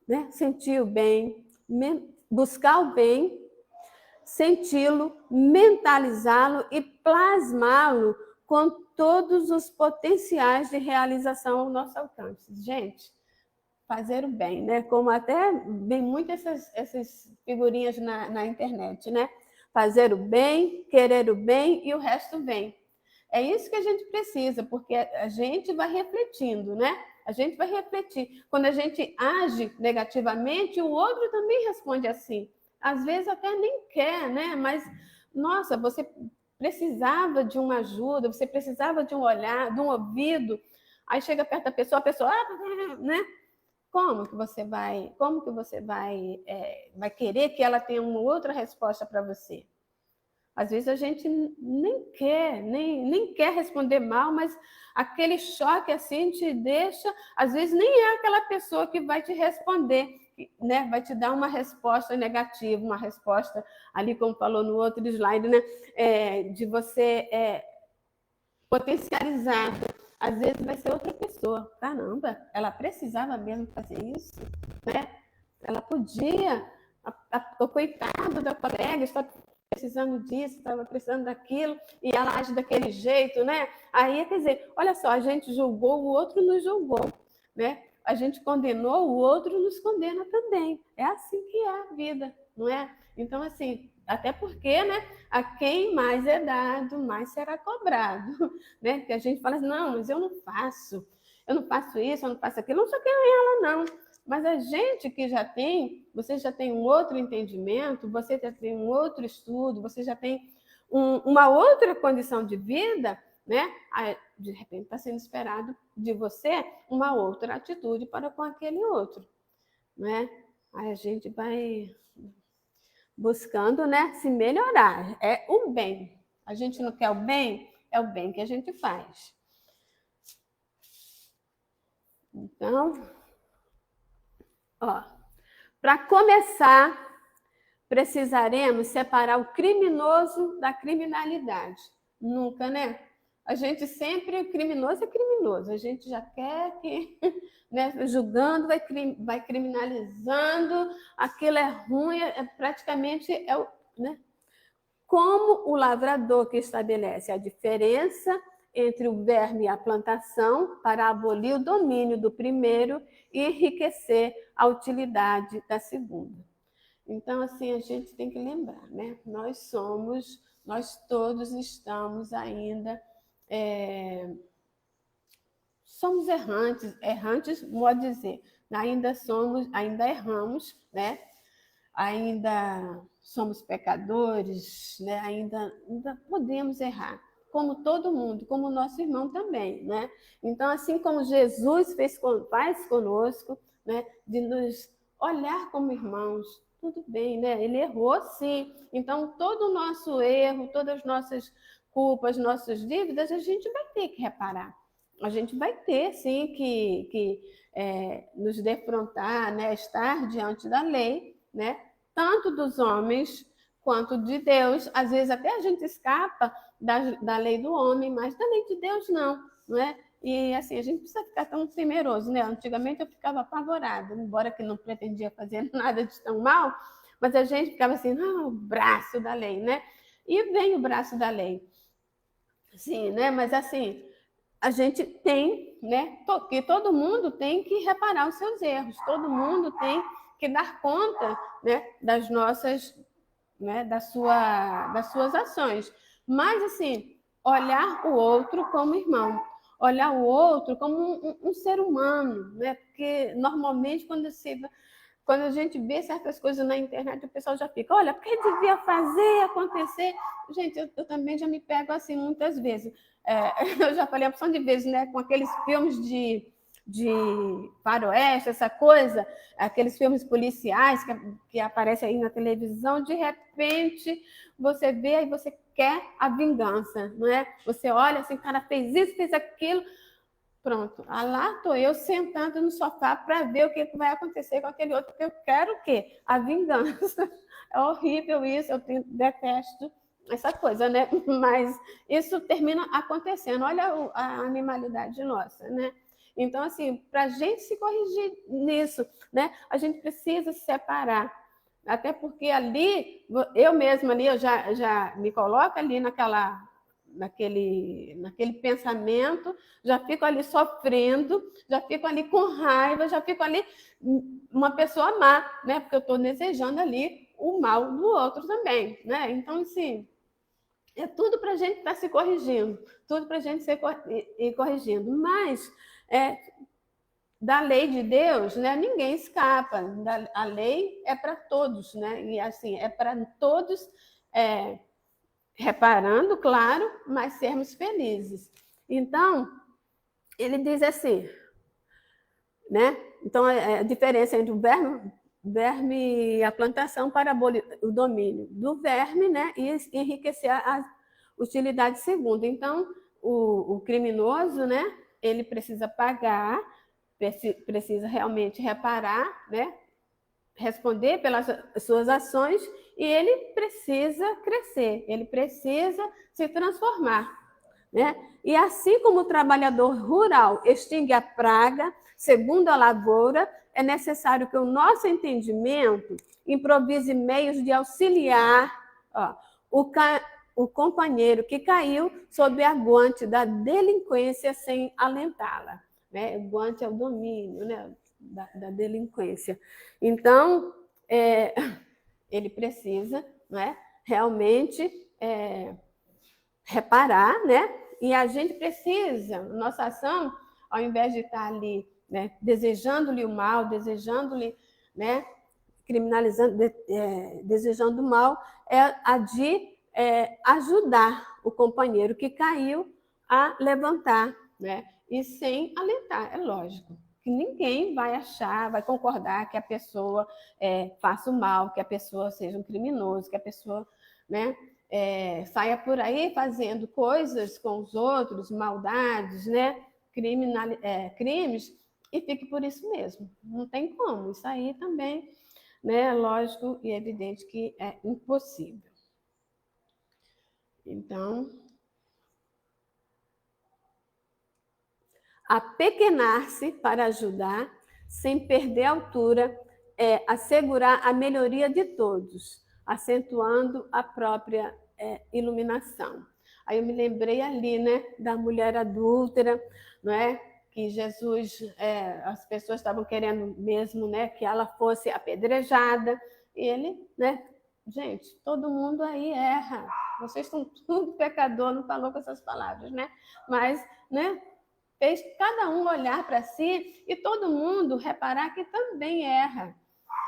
né, sentir o bem, buscar o bem, senti-lo, mentalizá-lo e plasmá-lo com todos os potenciais de realização ao nosso alcance. Gente, fazer o bem, né? Como até vem muito essas figurinhas na internet, né? Fazer o bem, querer o bem e o resto vem. É isso que a gente precisa, porque a gente vai refletindo, né? A gente vai refletir. Quando a gente age negativamente, o outro também responde assim. Às vezes até nem quer, né? Mas, nossa, você precisava de uma ajuda, você precisava de um olhar, de um ouvido. Aí chega perto da pessoa, a pessoa, né? Como que você vai querer que ela tenha uma outra resposta para você? Às vezes a gente nem quer responder mal, mas aquele choque assim te deixa, às vezes nem é aquela pessoa que vai te responder, né? Vai te dar uma resposta negativa, uma resposta ali, como falou no outro slide, né? De você potencializar. Às vezes vai ser outra pessoa. Caramba, ela precisava mesmo fazer isso, né? Ela podia, o coitado da colega está precisando disso, estava precisando daquilo, e ela age daquele jeito, né? Aí, quer dizer, olha só, a gente julgou, o outro nos julgou, né? A gente condenou, o outro nos condena também. É assim que é a vida, não é? Então, assim, até porque, né, a quem mais é dado, mais será cobrado, né? Que a gente fala assim, não, mas eu não faço isso, eu não faço aquilo, não sou quem é ela, não. Mas a gente que já tem, você já tem um outro entendimento, você já tem um outro estudo, você já tem uma outra condição de vida, né? De repente está sendo esperado de você uma outra atitude para com aquele outro, né? Aí a gente vai buscando, né, se melhorar. É o bem. A gente não quer o bem, é o bem que a gente faz. Então, ó, para começar, precisaremos separar o criminoso da criminalidade. Nunca, né? A gente sempre, o criminoso é criminoso. A gente já quer que, né, julgando, vai criminalizando, aquilo é ruim, praticamente é o, né? Como o lavrador que estabelece a diferença entre o verme e a plantação para abolir o domínio do primeiro e enriquecer a utilidade da segunda. Então, assim, a gente tem que lembrar, né? Nós todos estamos ainda, somos errantes, modo de dizer, ainda erramos, né? Ainda somos pecadores, né? Ainda podemos errar, como todo mundo, como o nosso irmão também, né? Então, assim como Jesus faz conosco, né? De nos olhar como irmãos, tudo bem, né? Ele errou, sim. Então, todo o nosso erro, todas as nossas culpas, nossas dívidas, a gente vai ter que reparar. A gente vai ter, sim, que nos defrontar, né? Estar diante da lei, né? Tanto dos homens quanto de Deus. Às vezes até a gente escapa da lei do homem, mas da lei de Deus não é? E assim, a gente precisa ficar tão temeroso, né? Antigamente eu ficava apavorada, embora que não pretendia fazer nada de tão mal, mas a gente ficava assim, não, o braço da lei, né? E vem o braço da lei. Sim, né? Mas assim, a gente tem, né? Que todo mundo tem que reparar os seus erros, todo mundo tem que dar conta, né, das nossas, né, das suas ações. Mas, assim, olhar o outro como irmão, olhar o outro como um ser humano, né? Porque, normalmente, quando a gente vê certas coisas na internet, o pessoal já fica, olha, porque devia fazer, acontecer. Gente, eu também já me pego assim muitas vezes. Eu já falei a opção de vezes, né, com aqueles filmes de faroeste, essa coisa, aqueles filmes policiais que aparecem aí na televisão, de repente você vê e você quer a vingança, não é? Você olha assim, o cara fez isso, fez aquilo, pronto. Lá estou eu sentando no sofá para ver o que vai acontecer com aquele outro, porque eu quero o quê? A vingança. É horrível isso, eu detesto essa coisa, né? Mas isso termina acontecendo. Olha a animalidade nossa, né? Então, assim, para a gente se corrigir nisso, né? A gente precisa se separar. Até porque ali, eu mesma ali, eu já me coloco ali naquele pensamento, já fico ali sofrendo, já fico ali com raiva, já fico ali uma pessoa má, né? Porque eu estou desejando ali o mal do outro também, né? Então, assim, é tudo para a gente estar se corrigindo, tudo para a gente ir corrigindo. Mas da lei de Deus, né, ninguém escapa. A lei é para todos, né? E assim, é para todos, reparando, claro, mas sermos felizes. Então, ele diz assim, né? Então, a diferença entre o verme e a plantação para abolir o domínio do verme, né? E enriquecer a utilidade segunda. Então, o criminoso, né? Ele precisa pagar, precisa realmente reparar, né? Responder pelas suas ações e ele precisa crescer, ele precisa se transformar, né? E assim como o trabalhador rural extingue a praga, segundo a lavoura, é necessário que o nosso entendimento improvise meios de auxiliar o companheiro que caiu sob a guante da delinquência sem alentá-la, né? O guante é o domínio, né? Da delinquência. Então, ele precisa, né, realmente reparar, né? E a gente precisa, nossa ação, ao invés de estar ali né, desejando-lhe o mal, desejando-lhe, né, criminalizando, desejando o mal, é a de ajudar o companheiro que caiu a levantar, né, e sem alentar, é lógico. Que ninguém vai achar, vai concordar que a pessoa faça o mal, que a pessoa seja um criminoso, que a pessoa, né, saia por aí fazendo coisas com os outros, maldades, né, crimes, e fique por isso mesmo. Não tem como. Isso aí também, né, lógico e evidente que é impossível. Então, apequenar-se para ajudar, sem perder a altura, é assegurar a melhoria de todos, acentuando a própria iluminação. Aí eu me lembrei ali, né, da mulher adúltera, não é? Que Jesus, as pessoas estavam querendo mesmo, né, que ela fosse apedrejada, e ele, né, gente, todo mundo aí erra, vocês são tudo pecador, não falou com essas palavras, né? Mas, né, fez cada um olhar para si e todo mundo reparar que também erra,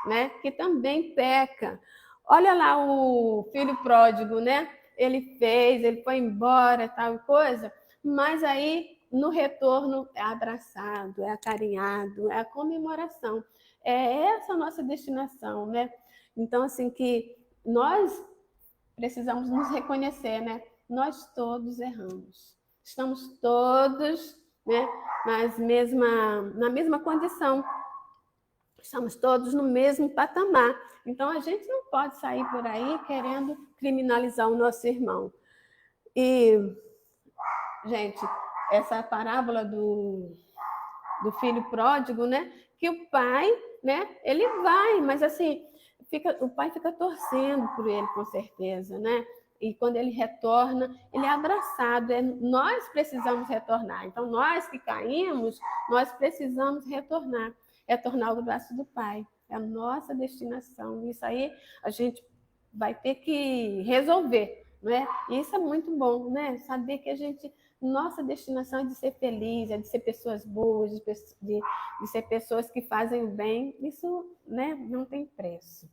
né? Que também peca. Olha lá o filho pródigo, né? Ele foi embora, tal coisa, mas aí no retorno é abraçado, é acarinhado, é a comemoração. É essa a nossa destinação, né? Então, assim, que nós precisamos nos reconhecer, né? Nós todos erramos. Estamos todos, né, na mesma condição. Estamos todos no mesmo patamar. Então, a gente não pode sair por aí querendo criminalizar o nosso irmão. E, gente, essa parábola do filho pródigo, né? Que o pai, né? Ele vai, mas assim, o pai fica torcendo por ele, com certeza, né? E quando ele retorna, ele é abraçado. Nós precisamos retornar. Então, nós que caímos, nós precisamos retornar o braço do pai. É a nossa destinação. Isso aí a gente vai ter que resolver, né? E isso é muito bom, né? Saber que nossa destinação é de ser feliz, é de ser pessoas boas, de ser pessoas que fazem o bem. Isso, né, não tem preço.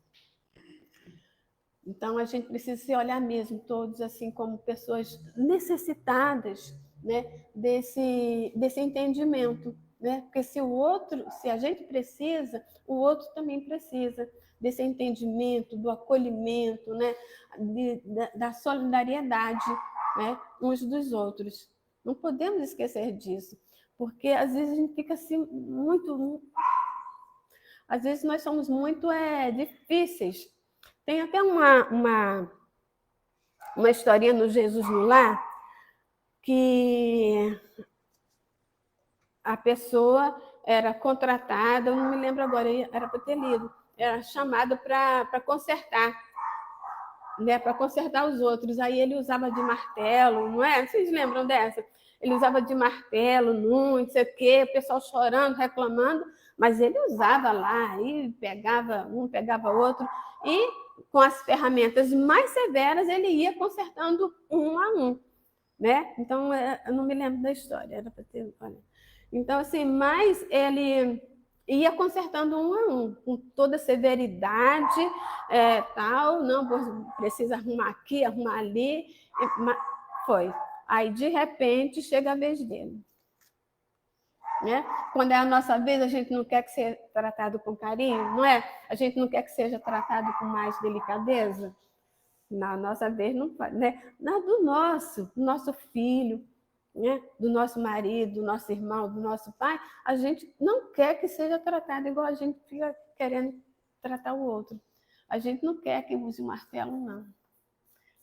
Então, a gente precisa se olhar mesmo, todos assim como pessoas necessitadas, né, desse entendimento, né? Porque se a gente precisa, o outro também precisa desse entendimento, do acolhimento, né, da solidariedade, né, uns dos outros. Não podemos esquecer disso, porque às vezes a gente fica assim às vezes nós somos muito difíceis. Tem até uma historinha no Jesus no Lar, que a pessoa era contratada, eu não me lembro agora, era para ter lido, era chamada para consertar, né, para consertar os outros. Aí ele usava de martelo, não é? Vocês lembram dessa? Ele usava de martelo, não sei o quê, o pessoal chorando, reclamando, mas ele usava lá, e pegava um, pegava outro, e com as ferramentas mais severas, ele ia consertando um a um, né? Então, eu não me lembro da história, era para ter... Olha. Então, assim, mas ele ia consertando um a um, com toda severidade, tal, não, precisa arrumar aqui, arrumar ali, foi. Aí, de repente, chega a vez dele. Né? Quando é a nossa vez, a gente não quer que seja tratado com carinho, não é? A gente não quer que seja tratado com mais delicadeza. Na nossa vez, não pode, né? Do nosso filho, né? Do nosso marido, do nosso irmão, do nosso pai, a gente não quer que seja tratado igual a gente fica querendo tratar o outro. A gente não quer que use o martelo, não.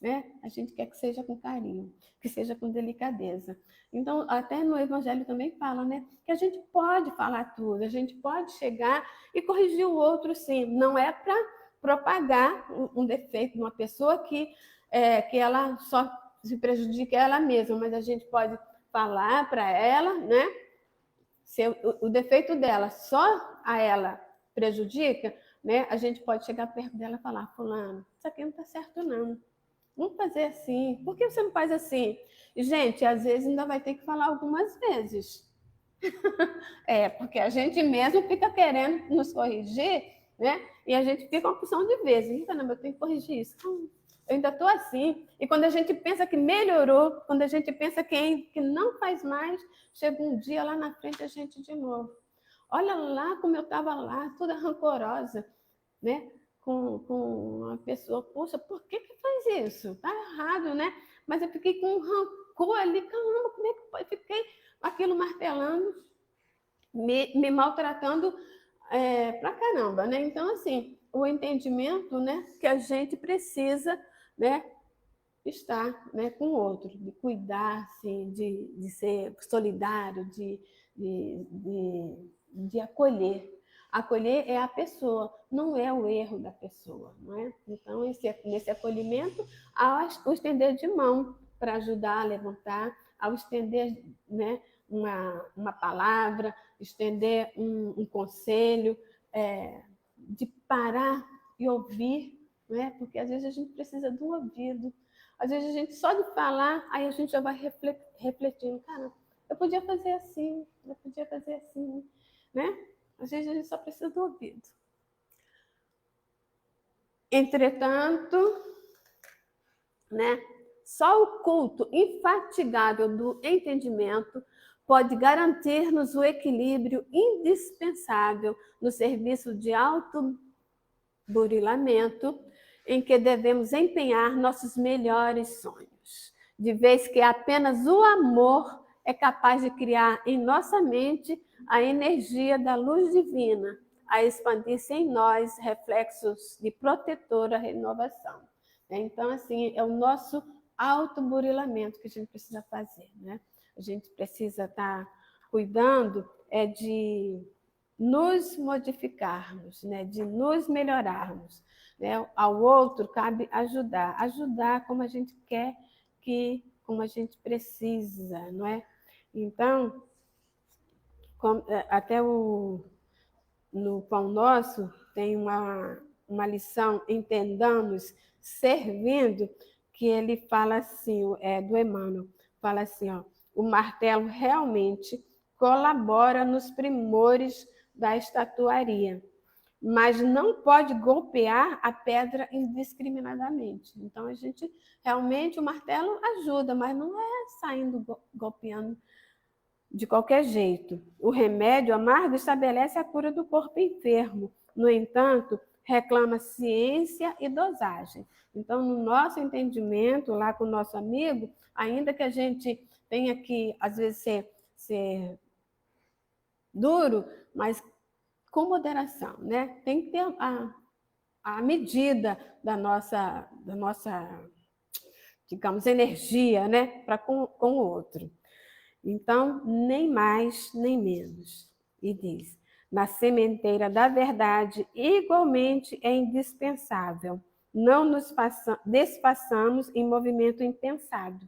Né? A gente quer que seja com carinho, que seja com delicadeza. Então, até no Evangelho também fala, né, que a gente pode falar tudo, a gente pode chegar e corrigir o outro, sim. Não é para propagar um defeito de uma pessoa que ela só se prejudique ela mesma, mas a gente pode falar para ela, né, se o defeito dela só a ela prejudica, né, a gente pode chegar perto dela e falar: fulano, isso aqui não está certo, não. Vamos fazer assim. Por que você não faz assim? E, gente, às vezes ainda vai ter que falar algumas vezes. Porque a gente mesmo fica querendo nos corrigir, né? E a gente fica uma opção de vezes. Caramba, eu tenho que corrigir isso. Eu ainda estou assim. E quando a gente pensa que melhorou, quando a gente pensa que não faz mais, chega um dia lá na frente a gente de novo. Olha lá como eu estava lá, toda rancorosa, né? Com a pessoa. Poxa, por que faz isso? Tá errado, né? Mas eu fiquei com um rancor ali. Caramba, como é que pode? Fiquei aquilo martelando, me maltratando pra caramba, né? Então, assim, o entendimento, né, que a gente precisa, né, estar, né, com o outro, de cuidar, assim, de ser solidário, de acolher. Acolher é a pessoa, não é o erro da pessoa, não é? Então, nesse acolhimento, há o estender de mão para ajudar a levantar, ao estender, né, uma palavra, estender um conselho, de parar e ouvir, né? Porque às vezes a gente precisa do ouvido. Às vezes a gente só de falar, aí a gente já vai refletindo, cara, eu podia fazer assim, né? Às vezes a gente só precisa do ouvido. Entretanto, né? Só o culto infatigável do entendimento pode garantir-nos o equilíbrio indispensável no serviço de autoburilamento em que devemos empenhar nossos melhores sonhos, de vez que apenas o amor é capaz de criar em nossa mente a energia da luz divina, a expandir-se em nós reflexos de protetora renovação. Então, assim, é o nosso autoburilamento que a gente precisa fazer, né? A gente precisa estar cuidando de nos modificarmos, né? De nos melhorarmos, né? Ao outro cabe ajudar como a gente quer, como a gente precisa, não é? Então, até no Pão Nosso tem uma lição, entendamos, servindo, que ele fala assim, do Emmanuel, fala assim, ó, o martelo realmente colabora nos primores da estatuaria, mas não pode golpear a pedra indiscriminadamente. Então, realmente, o martelo ajuda, mas não é saindo golpeando de qualquer jeito. O remédio amargo estabelece a cura do corpo enfermo. No entanto, reclama ciência e dosagem. Então, no nosso entendimento, lá com o nosso amigo, ainda que a gente tenha que, às vezes, ser duro, mas com moderação, né? Tem que ter a medida da nossa, digamos, energia, né? Para com o outro. Então, nem mais, nem menos. E diz, na sementeira da verdade, igualmente é indispensável. Não nos desfaçamos em movimento impensado.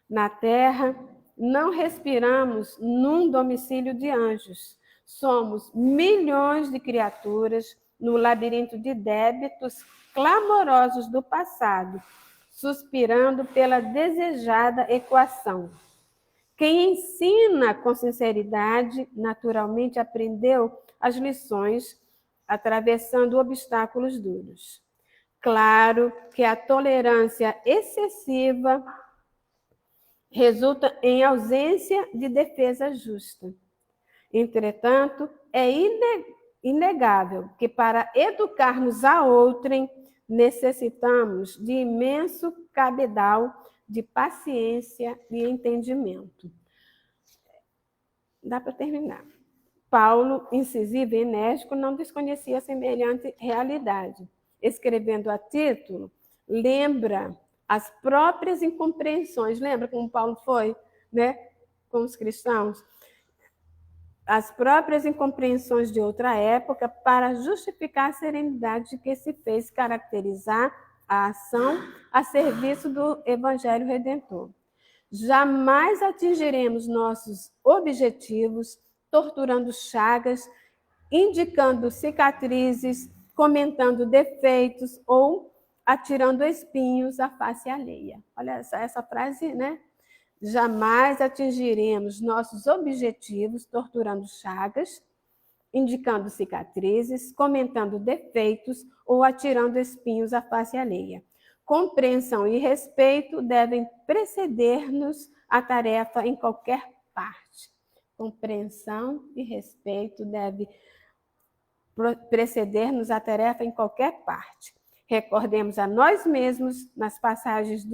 Na terra, não respiramos num domicílio de anjos. Somos milhões de criaturas no labirinto de débitos clamorosos do passado, suspirando pela desejada equação. Quem ensina com sinceridade, naturalmente aprendeu as lições, atravessando obstáculos duros. Claro que a tolerância excessiva resulta em ausência de defesa justa. Entretanto, é inegável que para educarmos a outrem, necessitamos de imenso cabedal de paciência e entendimento. Dá para terminar. Paulo, incisivo e enérgico, não desconhecia semelhante realidade. Escrevendo a título, lembra as próprias incompreensões. Lembra como Paulo foi, né, com os cristãos? As próprias incompreensões de outra época para justificar a serenidade que se fez caracterizar a ação a serviço do Evangelho Redentor. Jamais atingiremos nossos objetivos torturando chagas, indicando cicatrizes, comentando defeitos ou atirando espinhos à face alheia. Olha essa frase, né? Jamais atingiremos nossos objetivos torturando chagas, indicando cicatrizes, comentando defeitos ou atirando espinhos à face alheia. Compreensão e respeito devem preceder-nos a tarefa em qualquer parte. Compreensão e respeito devem preceder-nos a tarefa em qualquer parte. Recordemos a nós mesmos nas passagens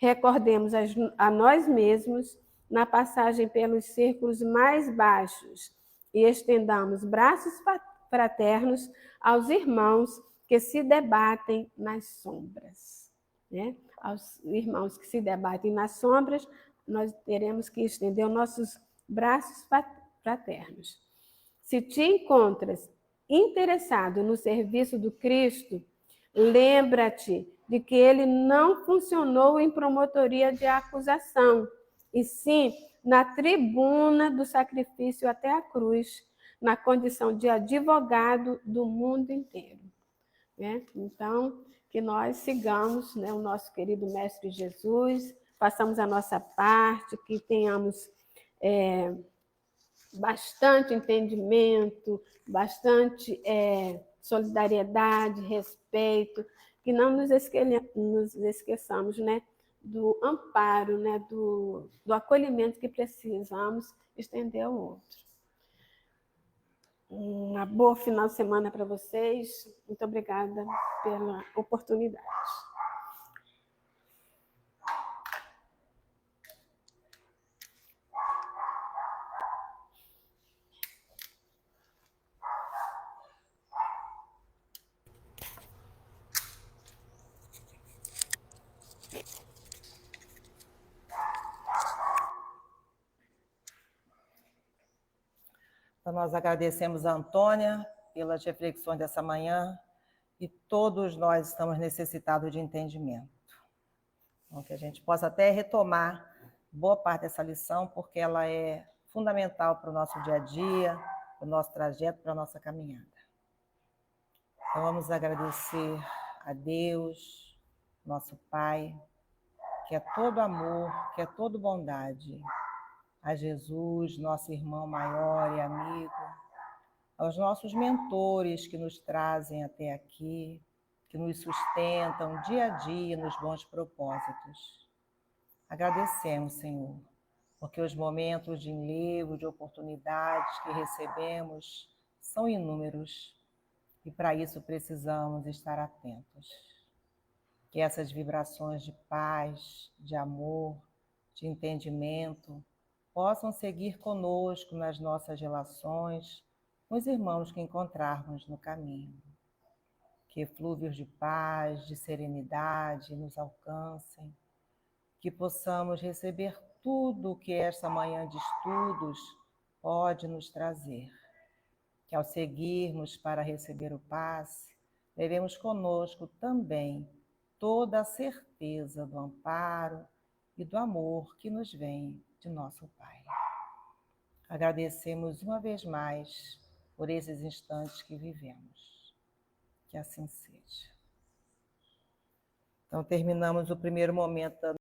Recordemos a nós mesmos na passagem pelos círculos mais baixos e estendamos braços fraternos aos irmãos que se debatem nas sombras. Né? Aos irmãos que se debatem nas sombras, nós teremos que estender os nossos braços fraternos. Se te encontras interessado no serviço do Cristo, lembra-te de que ele não funcionou em promotoria de acusação, e sim na tribuna do sacrifício até a cruz, na condição de advogado do mundo inteiro. Né? Então, que nós sigamos, né, o nosso querido Mestre Jesus, façamos a nossa parte, que tenhamos bastante entendimento, bastante solidariedade, respeito, que não nos esqueçamos, né, do amparo, né, do acolhimento que precisamos estender ao outro. Uma boa final de semana para vocês. Muito obrigada pela oportunidade. Então, nós agradecemos a Antônia pelas reflexões dessa manhã e todos nós estamos necessitados de entendimento. Então, que a gente possa até retomar boa parte dessa lição, porque ela é fundamental para o nosso dia a dia, para o nosso trajeto, para a nossa caminhada. Então, vamos agradecer a Deus, nosso Pai, que é todo amor, que é todo bondade, a Jesus, nosso irmão maior e amigo, aos nossos mentores que nos trazem até aqui, que nos sustentam dia a dia nos bons propósitos. Agradecemos, Senhor, porque os momentos de enlevo, de oportunidades que recebemos são inúmeros e para isso precisamos estar atentos. Que essas vibrações de paz, de amor, de entendimento possam seguir conosco nas nossas relações com os irmãos que encontrarmos no caminho. Que eflúvios de paz, de serenidade nos alcancem, que possamos receber tudo o que esta manhã de estudos pode nos trazer. Que ao seguirmos para receber o passe, levemos conosco também toda a certeza do amparo e do amor que nos vem de nosso Pai. Agradecemos uma vez mais por esses instantes que vivemos. Que assim seja. Então, terminamos o primeiro momento da